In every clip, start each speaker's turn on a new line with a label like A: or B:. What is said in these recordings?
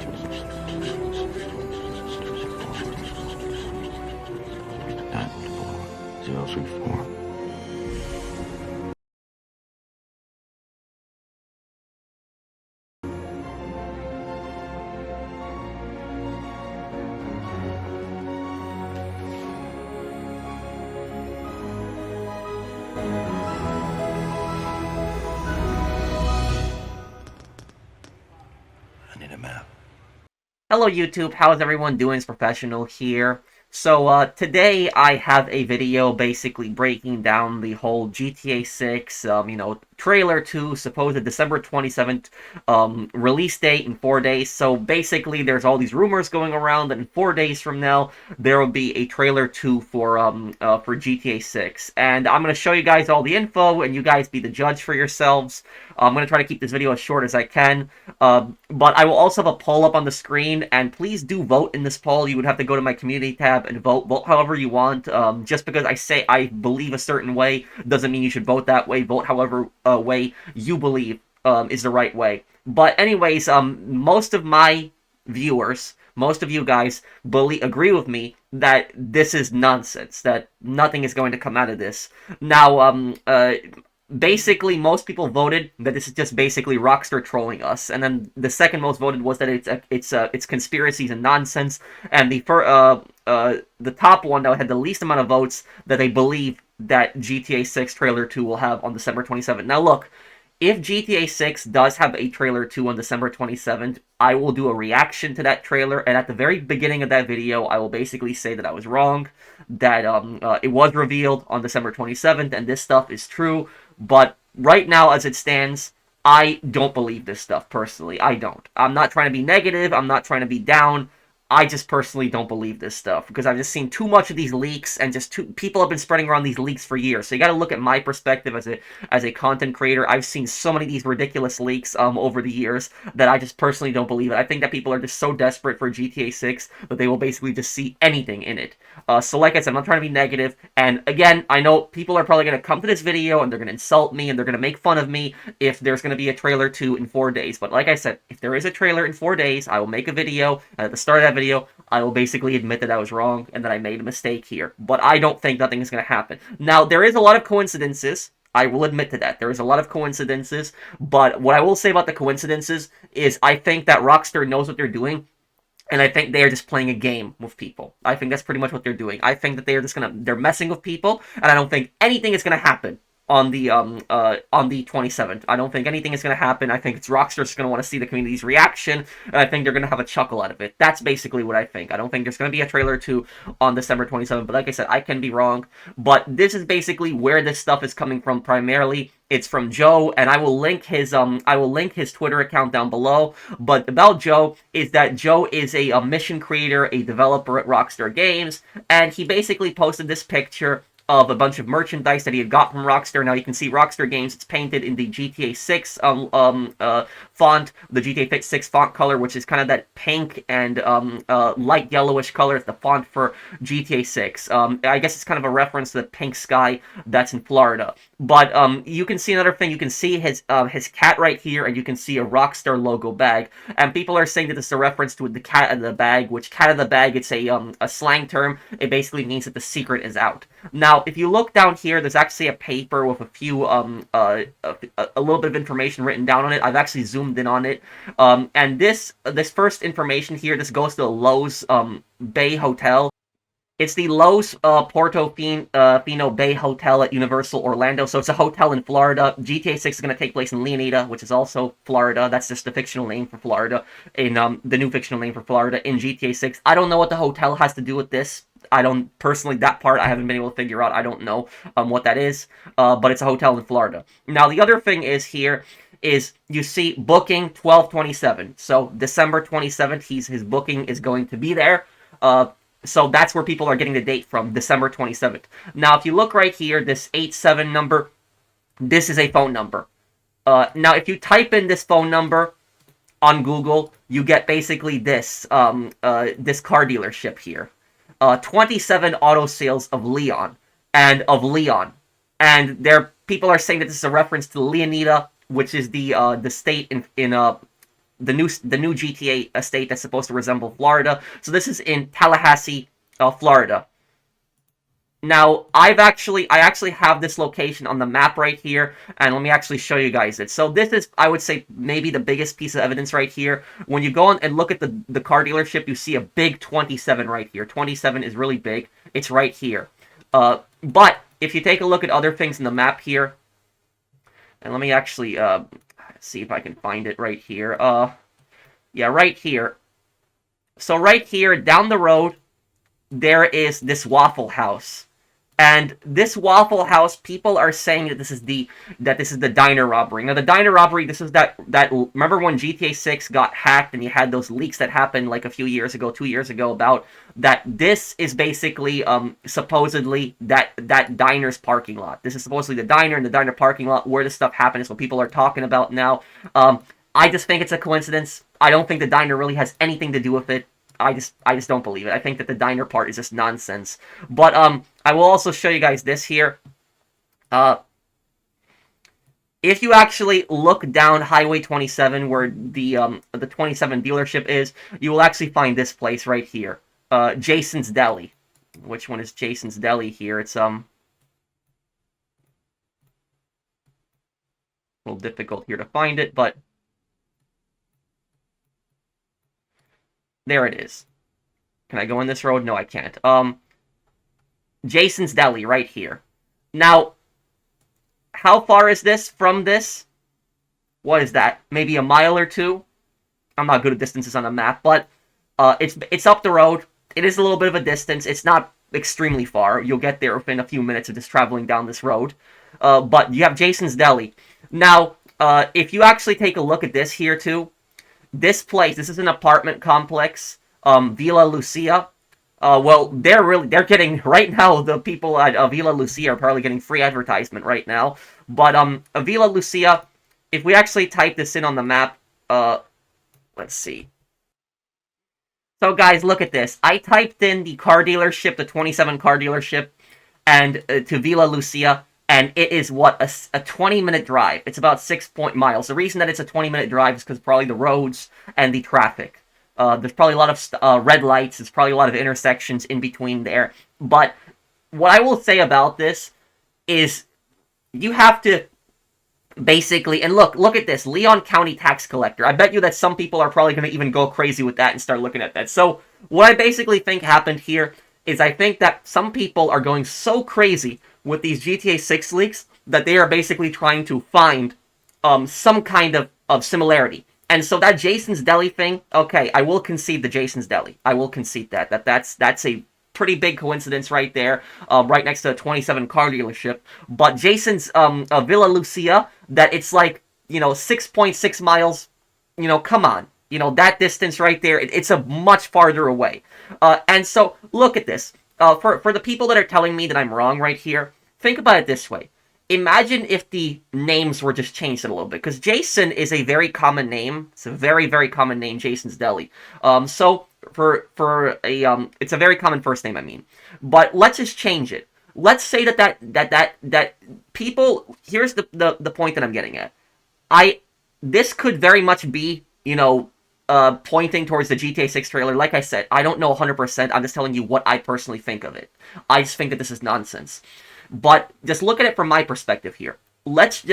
A: 034. I need a map.
B: Hello YouTube, how's everyone doing? It's Professional here. So today I have a video basically breaking down the whole GTA 6, trailer to supposed December 27th release date in 4 days. So basically there's all these rumors going around that in 4 days from now there will be a trailer 2 for GTA 6. And I'm going to show you guys all the info and you guys be the judge for yourselves. I'm going to try to keep this video as short as I can. But I will also have a poll up on the screen, and please do vote in this poll. You would have to go to my community tab and vote however you want. Just because I say I believe a certain way doesn't mean you should vote that way. Vote however way you believe is the right way. But anyways, most of my viewers, most of you guys agree with me that this is nonsense, that nothing is going to come out of this. Now, basically, most people voted that this is just basically Rockstar trolling us, and then the second most voted was that it's conspiracies and nonsense, and the top one that had the least amount of votes that they believe that GTA 6 trailer 2 will have on December 27th. Now look, if GTA 6 does have a trailer 2 on December 27th, I will do a reaction to that trailer, and at the very beginning of that video, I will basically say that I was wrong, that it was revealed on December 27th, and this stuff is true. But right now, as it stands, I don't believe this stuff, personally. I don't. I'm not trying to be negative. I'm not trying to be down. I just personally don't believe this stuff, because I've just seen too much of these leaks, and people have been spreading around these leaks for years. So you got to look at my perspective as a content creator. I've seen so many of these ridiculous leaks over the years that I just personally don't believe it. I think that people are just so desperate for GTA 6 that they will basically just see anything in it. So like I said, I'm not trying to be negative, and again, I know people are probably going to come to this video and they're going to insult me and they're going to make fun of me if there's going to be a trailer 2 in 4 days. But like I said, if there is a trailer in 4 days, I will make a video, and at the start of that video, I will basically admit that I was wrong and that I made a mistake here. But I don't think nothing is going to happen. Now, there is a lot of coincidences. I will admit to that. There is a lot of coincidences. But what I will say about the coincidences is I think that Rockstar knows what they're doing. And I think they are just playing a game with people. I think that's pretty much what they're doing. I think that they're messing with people. And I don't think anything is going to happen on the 27th. I don't think anything is going to happen. I think it's Rockstar's going to want to see the community's reaction, and I think they're going to have a chuckle out of it. That's basically what I think. I don't think there's going to be a trailer 2 on December 27th, but like I said, I can be wrong. But this is basically where this stuff is coming from primarily. It's from Joe, and I will link his Twitter account down below. But about Joe is that Joe is a mission creator, a developer at Rockstar Games, and he basically posted this picture of a bunch of merchandise that he had got from Rockstar. Now you can see Rockstar Games, it's painted in the GTA 6 font, the GTA 6 font color, which is kind of that pink and light yellowish color. It's the font for GTA 6. I guess it's kind of a reference to the pink sky that's in Florida. But you can see another thing. You can see his cat right here, and you can see a Rockstar logo bag. And people are saying that this is a reference to the cat in the bag, which cat in the bag, it's a slang term. It basically means that the secret is out. Now, if you look down here, there's actually a paper with a few a little bit of information written down on it. I've actually zoomed in on it. And this first information here, this goes to the Lowe's Bay Hotel. It's the Los Portofino Bay Hotel at Universal Orlando. So it's a hotel in Florida. GTA 6 is going to take place in Leonida, which is also Florida. That's just the fictional name for Florida, in the new fictional name for Florida in GTA 6. I don't know what the hotel has to do with this. I don't, personally, that part I haven't been able to figure out. I don't know what that is, but it's a hotel in Florida. Now, the other thing is here is you see booking 12/27. So December 27th, his booking is going to be there. So that's where people are getting the date from, December 27th. Now, if you look right here, this 87 number, this is a phone number. Now, if you type in this phone number on Google, you get basically this this car dealership here. 27 auto sales of Leon. And people are saying that this is a reference to Leonida, which is the state in the new GTA state that's supposed to resemble Florida. So this is in Tallahassee, Florida. Now, I actually have this location on the map right here, and let me actually show you guys it. So this is, I would say, maybe the biggest piece of evidence right here. When you go on and look at the car dealership, you see a big 27 right here. 27 is really big. It's right here. But if you take a look at other things in the map here, and let me actually see if I can find it right here. Yeah, right here. So right here, down the road, there is this Waffle House. And this Waffle House, people are saying that this is the diner robbery. Now, the diner robbery, this is that remember when GTA 6 got hacked and you had those leaks that happened like a few years ago, 2 years ago, about that this is basically supposedly that diner's parking lot. This is supposedly the diner and the diner parking lot where this stuff happened is what people are talking about now. I just think it's a coincidence. I don't think the diner really has anything to do with it. I just don't believe it. I think that the diner part is just nonsense. But I will also show you guys this here. If you actually look down Highway 27 where the 27 dealership is, you will actually find this place right here. Jason's Deli. Which one is Jason's Deli here? It's a little difficult here to find it, but there it is. Can I go in this road? No, I can't. Jason's Deli, right here. Now, how far is this from this? What is that? Maybe a mile or two? I'm not good at distances on a map, but it's up the road. It is a little bit of a distance. It's not extremely far. You'll get there within a few minutes of just traveling down this road. But you have Jason's Deli. Now, if you actually take a look at this here, too, this place, this is an apartment complex, Villa Lucia. Well, they're getting, right now, the people at Villa Lucia are probably getting free advertisement right now. But Villa Lucia, if we actually type this in on the map, let's see. So guys, look at this. I typed in the car dealership, the 27 car dealership, and to Villa Lucia, and it is, what, a 20-minute drive. It's about 6 miles. The reason that it's a 20-minute drive is because probably the roads and the traffic. There's probably a lot of red lights. There's probably a lot of intersections in between there. But what I will say about this is you have to basically, and look at this, Leon County tax collector. I bet you that some people are probably going to even go crazy with that and start looking at that. So what I basically think happened here is I think that some people are going so crazy with these GTA 6 leaks that they are basically trying to find some kind of similarity. And so that Jason's Deli thing, okay, I will concede the Jason's Deli. I will concede that's a pretty big coincidence right there, right next to a 27 car dealership. But Jason's Villa Lucia, that it's like, 6.6 miles, come on. That distance right there, it's a much farther away. And so, look at this. For the people that are telling me that I'm wrong right here, think about it this way. Imagine if the names were just changed a little bit, because Jason is a very common name. It's a very, very common name, Jason's Deli. So it's a very common first name, I mean. But let's just change it. Let's say that people. Here's the point that I'm getting at. This could very much be, pointing towards the GTA 6 trailer. Like I said, I don't know 100%. I'm just telling you what I personally think of it. I just think that this is nonsense. But just look at it from my perspective here. What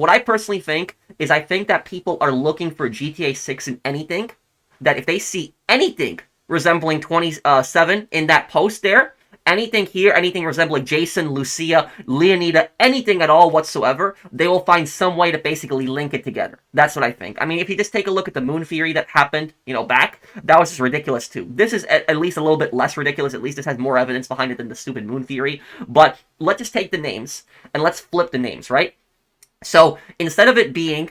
B: I personally think is I think that people are looking for GTA 6 in anything. That if they see anything resembling 27 in that post there, anything here, anything resembling Jason, Lucia, Leonida, anything at all whatsoever, they will find some way to basically link it together. That's what I think. I mean, if you just take a look at the moon theory that happened, back, that was just ridiculous too. This is at least a little bit less ridiculous. At least this has more evidence behind it than the stupid moon theory. But let's just take the names and let's flip the names, right? So instead of it being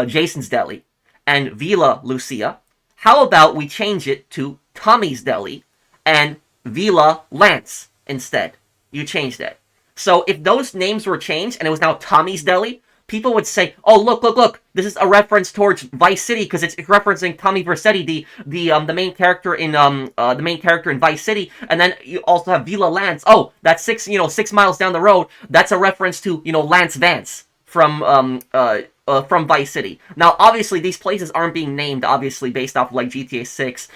B: Jason's Deli and Villa Lucia, how about we change it to Tommy's Deli and Villa Lance instead? You change that. So if those names were changed and it was now Tommy's Deli, people would say, "Oh, look! This is a reference towards Vice City because it's referencing Tommy Vercetti, the main character in Vice City." And then you also have Villa Lance. Oh, that's 6 miles down the road. That's a reference to Lance Vance from Vice City. Now, obviously, these places aren't being named, obviously, based off of, like, GTA 6,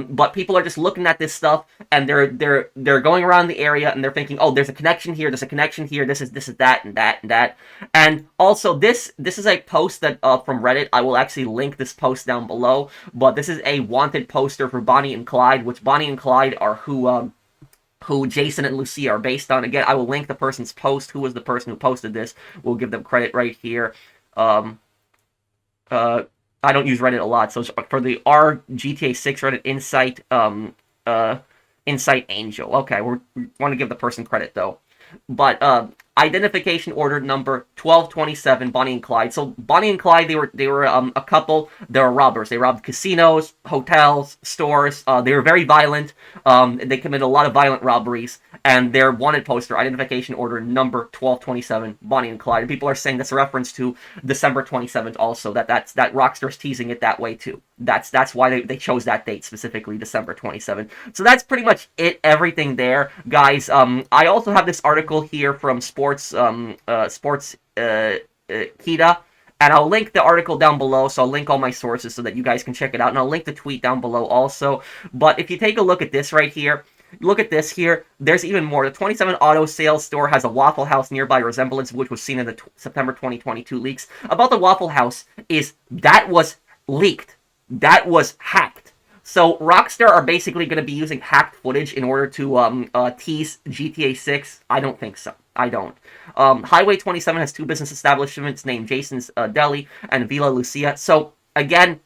B: but people are just looking at this stuff, and they're going around the area, and they're thinking, oh, there's a connection here, there's a connection here, this is that, and that, and that. And also, this is a post that from Reddit. I will actually link this post down below, but this is a wanted poster for Bonnie and Clyde, which Bonnie and Clyde are who Jason and Lucia are based on. Again, I will link the person's post. Who was the person who posted this? We'll give them credit right here. I don't use Reddit a lot, so for the GTA 6 Reddit Insight Angel. Okay, we want to give the person credit though. But identification order number 1227, Bonnie and Clyde. So Bonnie and Clyde, they were a couple. They were robbers. They robbed casinos, hotels, stores. They were very violent. They committed a lot of violent robberies. And their wanted poster, identification order number 1227, Bonnie and Clyde. And people are saying that's a reference to December 27th also. That Rockstar's teasing it that way too. That's why they chose that date specifically, December 27th. So that's pretty much it. Everything there, guys. I also have this article here from SportsKeeda, and I'll link the article down below. So I'll link all my sources so that you guys can check it out, and I'll link the tweet down below also. But if you take a look at this right here. Look at this here. There's even more. The 27 Auto Sales store has a Waffle House nearby, resemblance of which was seen in the September 2022 leaks. About the Waffle House is that was leaked. That was hacked. So Rockstar are basically going to be using hacked footage in order to tease GTA 6. I don't think so. I don't. Highway 27 has two business establishments named Jason's Deli and Villa Lucia. So again,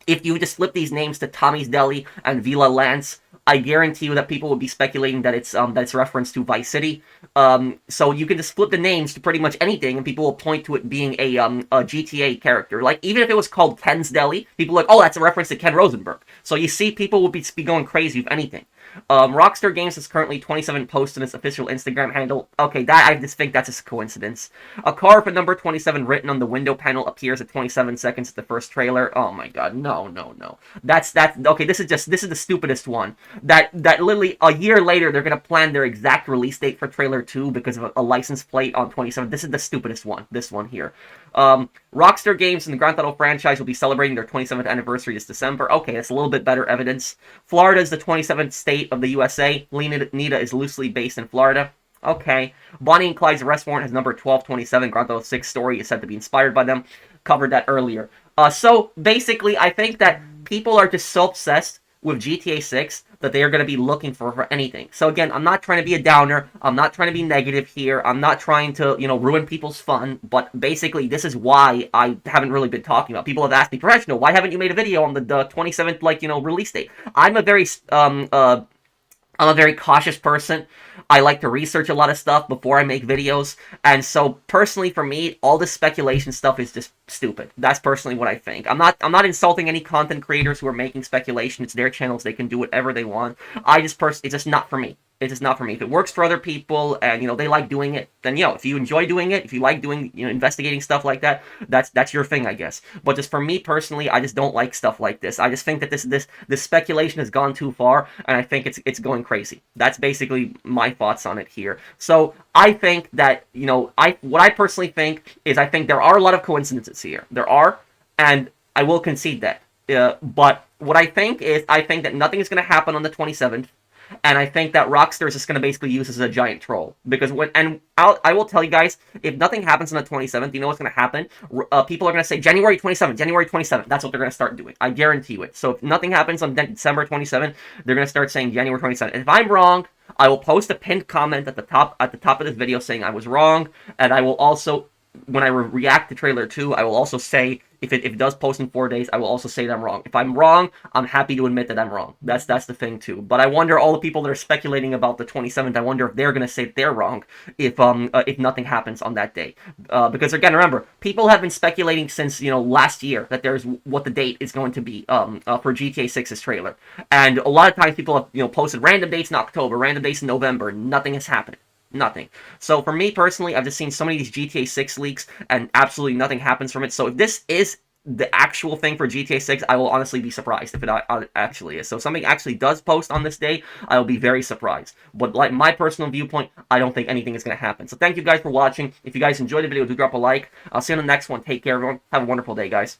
B: if you just flip these names to Tommy's Deli and Villa Lance, I guarantee you that people would be speculating that it's reference to Vice City. So you can just flip the names to pretty much anything, and people will point to it being a GTA character. Like, even if it was called Ken's Deli, people are like, oh, that's a reference to Ken Rosenberg. So you see, people will be going crazy with anything. Rockstar Games has currently 27 posts on its official Instagram handle. Okay, I just think that's a coincidence. A car for number 27 written on the window panel appears at 27 seconds at the first trailer. Oh my god, no. That's okay, this is the stupidest one. That literally a year later they're gonna plan their exact release date for trailer 2 because of a license plate on 27. This is the stupidest one. This one here. Rockstar Games and the Grand Theft Auto franchise will be celebrating their 27th anniversary this December. Okay, that's a little bit better evidence. Florida is the 27th state of the USA. Nita is loosely based in Florida. Okay. Bonnie and Clyde's arrest warrant has number 1227. Grand Theft Auto 6 story is said to be inspired by them. Covered that earlier. So basically, I think that people are just so obsessed with GTA 6 that they are going to be looking for anything. So again, I'm not trying to be a downer. I'm not trying to be negative here. I'm not trying to, ruin people's fun. But basically, this is why I haven't really been talking about. People have asked me, Professional, why haven't you made a video on the 27th, release date? I'm a very cautious person. I like to research a lot of stuff before I make videos. And so, personally, for me, all this speculation stuff is just stupid. That's personally what I think. I'm not insulting any content creators who are making speculation. It's their channels. They can do whatever they want. It's just not for me. It's just not for me. If it works for other people and, they like doing it, then, if you enjoy doing it, if you like doing, investigating stuff like that, that's your thing, I guess. But just for me personally, I just don't like stuff like this. I just think that this speculation has gone too far, and I think it's going crazy. That's basically my thoughts on it here. So I think that, what I personally think is I think there are a lot of coincidences here. There are, and I will concede that. But what I think is, I think that nothing is going to happen on the 27th. And I think that Rockstar is just going to basically use this as a giant troll. Because I will tell you guys, if nothing happens on the 27th, you know what's going to happen? People are going to say January 27th, January 27th. That's what they're going to start doing. I guarantee you it. So if nothing happens on December 27th, they're going to start saying January 27th. If I'm wrong, I will post a pinned comment at the top of this video saying I was wrong. And I will also, when I react to trailer 2, I will also say, if it does post in 4 days, I will also say that I'm wrong. If I'm wrong, I'm happy to admit that I'm wrong. That's the thing too. But I wonder, all the people that are speculating about the 27th, I wonder if they're going to say they're wrong if nothing happens on that day. Because again, remember, people have been speculating since last year that there's what the date is going to be for GTA 6's trailer, and a lot of times people have posted random dates in October, random dates in November. Nothing has happened. Nothing. So for me personally, I've just seen so many of these GTA 6 leaks and absolutely nothing happens from it. So if this is the actual thing for GTA 6, I will honestly be surprised if it actually is. So if something actually does post on this day, I will be very surprised. But like my personal viewpoint, I don't think anything is going to happen. So thank you guys for watching. If you guys enjoyed the video, do drop a like. I'll see you on the next one. Take care, everyone. Have a wonderful day, guys.